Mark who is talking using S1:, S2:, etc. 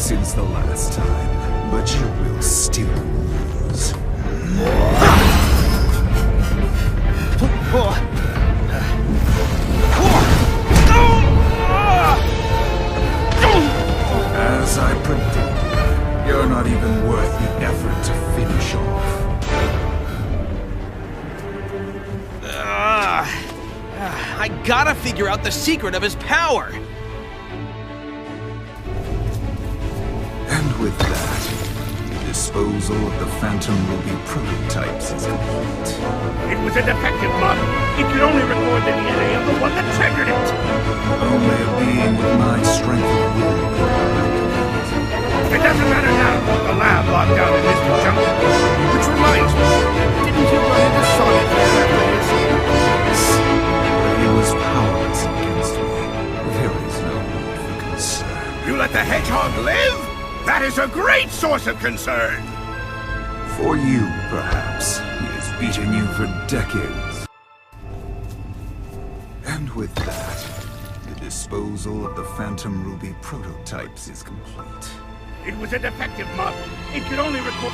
S1: This is the last time, but you will still lose. As I predicted, you're not even worth the effort to finish off.
S2: I gotta figure out the secret of his power!
S1: And with that, the disposal of the Phantom Ruby prototypes is complete.
S3: It was a defective model. It could only record the DNA of the one that triggered it.
S1: Only a being with my strength of will could activate it.
S3: It doesn't matter now. The lab locked down in Mr. Jungle. Which reminds me, didn't you run into Sonic there after this?
S1: Yes, but he was powerless against me. There is no need for concern.
S3: You let the hedgehog live? That is a great source of concern!
S1: For you, perhaps. He has beaten you for decades. And with that, the disposal of the Phantom Ruby prototypes is complete.
S3: It was a defective model. It could only record...